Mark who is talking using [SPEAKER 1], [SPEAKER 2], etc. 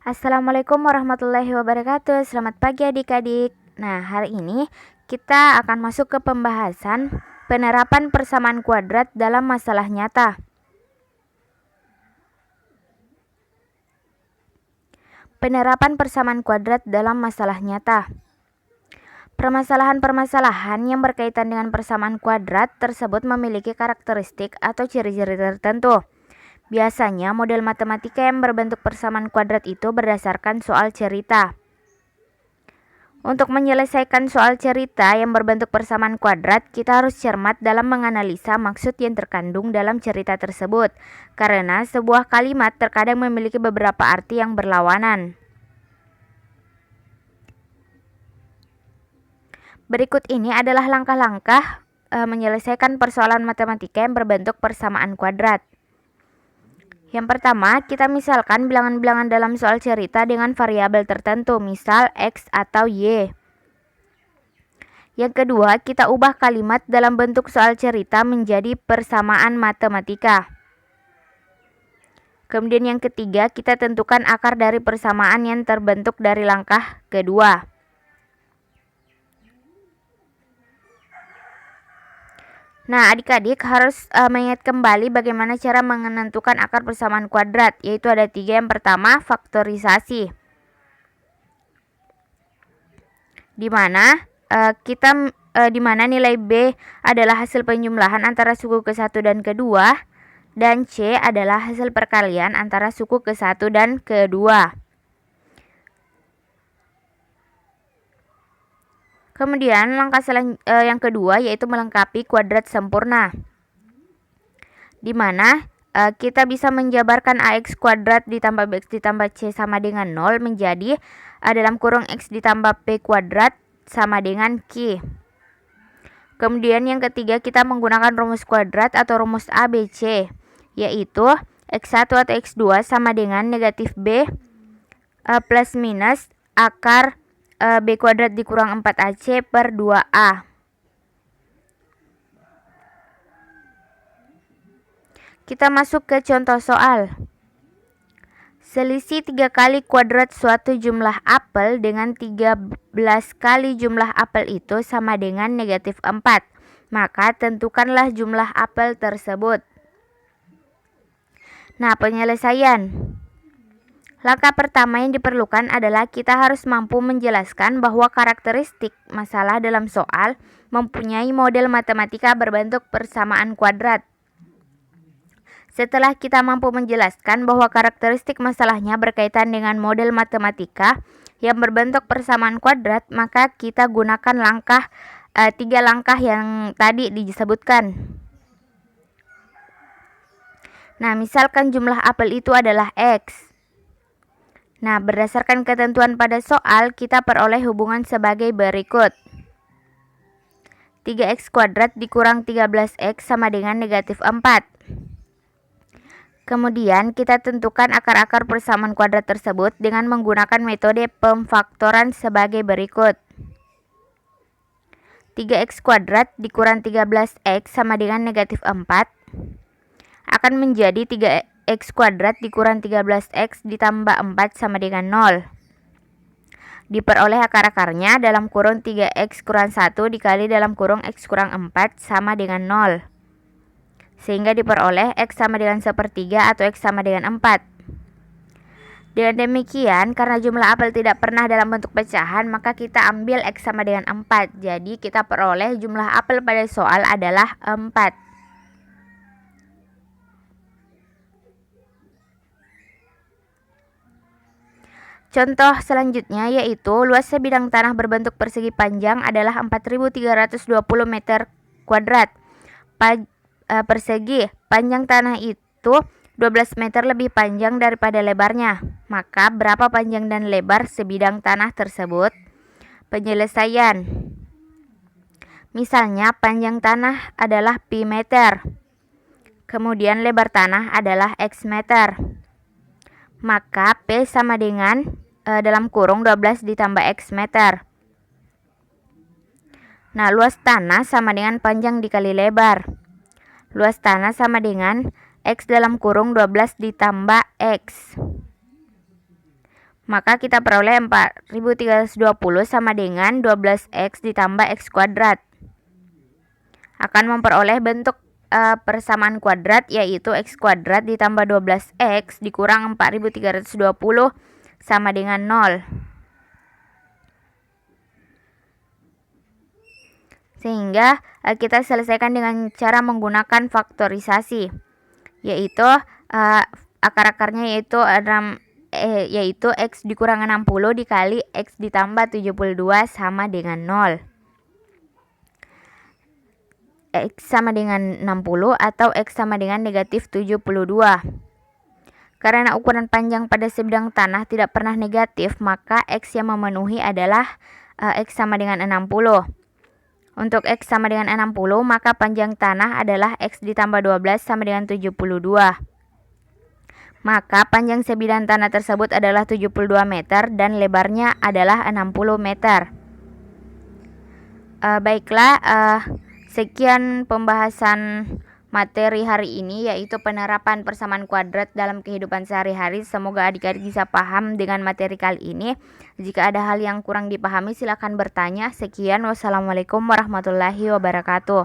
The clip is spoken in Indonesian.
[SPEAKER 1] Assalamualaikum warahmatullahi wabarakatuh. Selamat pagi adik-adik. Nah, hari ini kita akan masuk ke pembahasan penerapan persamaan kuadrat dalam masalah nyata. Penerapan persamaan kuadrat dalam masalah nyata. Permasalahan-permasalahan yang berkaitan dengan persamaan kuadrat tersebut memiliki karakteristik atau ciri-ciri tertentu. Biasanya model matematika yang berbentuk persamaan kuadrat itu berdasarkan soal cerita. Untuk menyelesaikan soal cerita yang berbentuk persamaan kuadrat, kita harus cermat dalam menganalisa maksud yang terkandung dalam cerita tersebut, karena sebuah kalimat terkadang memiliki beberapa arti yang berlawanan. Berikut ini adalah langkah-langkah menyelesaikan persoalan matematika yang berbentuk persamaan kuadrat. Yang pertama, kita misalkan bilangan-bilangan dalam soal cerita dengan variabel tertentu, misal X atau Y. Yang kedua, kita ubah kalimat dalam bentuk soal cerita menjadi persamaan matematika. Kemudian yang ketiga, kita tentukan akar dari persamaan yang terbentuk dari langkah kedua. Nah, adik-adik harus mengingat kembali bagaimana cara menentukan akar persamaan kuadrat, yaitu ada 3. Yang pertama, faktorisasi. Di mana nilai B adalah hasil penjumlahan antara suku ke-1 dan ke-2, dan C adalah hasil perkalian antara suku ke-1 dan ke-2. Kemudian langkah yang kedua yaitu melengkapi kuadrat sempurna, di mana kita bisa menjabarkan AX kuadrat ditambah BX ditambah C sama dengan 0 menjadi dalam kurung X ditambah P kuadrat sama dengan Q. Kemudian yang ketiga, kita menggunakan rumus kuadrat atau rumus ABC, yaitu X1 atau X2 sama dengan negatif B plus minus akar B kuadrat dikurang 4AC per 2A. Kita masuk ke contoh soal. Selisih 3 kali kuadrat suatu jumlah apel dengan 13 kali jumlah apel itu sama dengan negatif 4. Maka tentukanlah jumlah apel tersebut. Nah, penyelesaian. Langkah pertama yang diperlukan adalah kita harus mampu menjelaskan bahwa karakteristik masalah dalam soal mempunyai model matematika berbentuk persamaan kuadrat. Setelah kita mampu menjelaskan bahwa karakteristik masalahnya berkaitan dengan model matematika yang berbentuk persamaan kuadrat, maka kita gunakan 3 langkah yang tadi disebutkan. Nah, misalkan jumlah apel itu adalah X. Nah, berdasarkan ketentuan pada soal, kita peroleh hubungan sebagai berikut. 3x kuadrat dikurang 13x sama dengan negatif 4. Kemudian, kita tentukan akar-akar persamaan kuadrat tersebut dengan menggunakan metode pemfaktoran sebagai berikut. 3x kuadrat dikurang 13x sama dengan negatif 4 akan menjadi 3x kuadrat dikurang 13x ditambah 4 sama dengan 0. Diperoleh akar-akarnya dalam kurung 3x kurang 1 dikali dalam kurung x kurang 4 sama dengan 0. Sehingga diperoleh x sama dengan 1/3 atau x sama dengan 4. Dengan demikian, karena jumlah apel tidak pernah dalam bentuk pecahan, maka kita ambil x sama dengan 4. Jadi kita peroleh jumlah apel pada soal adalah 4. Contoh selanjutnya yaitu luas sebidang tanah berbentuk persegi panjang adalah 4.320 meter kuadrat. Persegi panjang tanah itu 12 meter lebih panjang daripada lebarnya. Maka berapa panjang dan lebar sebidang tanah tersebut? Penyelesaian. Misalnya panjang tanah adalah pi meter. Kemudian lebar tanah adalah x meter. Maka P sama dengan dalam kurung 12 ditambah x meter. Nah, luas tanah sama dengan panjang dikali lebar. Luas tanah sama dengan x dalam kurung 12 ditambah x. Maka kita peroleh 4320 sama dengan 12x ditambah x kuadrat. Akan memperoleh bentuk persamaan kuadrat, yaitu x kuadrat ditambah 12x dikurang 4320 sama dengan 0. Sehingga kita selesaikan dengan cara menggunakan faktorisasi, yaitu akar-akarnya yaitu x dikurang 60 dikali x ditambah 72 sama dengan 0. X sama dengan 60 atau x sama dengan negatif 72. Karena ukuran panjang pada sebidang tanah tidak pernah negatif, maka x yang memenuhi adalah x sama dengan 60. Untuk x sama dengan 60, maka panjang tanah adalah x ditambah 12 sama dengan 72. Maka panjang sebidang tanah tersebut adalah 72 meter dan lebarnya adalah 60 meter. Baiklah, sekian pembahasan materi hari ini, yaitu penerapan persamaan kuadrat dalam kehidupan sehari-hari. Semoga adik-adik bisa paham dengan materi kali ini. Jika ada hal yang kurang dipahami, silakan bertanya. Sekian, wassalamualaikum warahmatullahi wabarakatuh.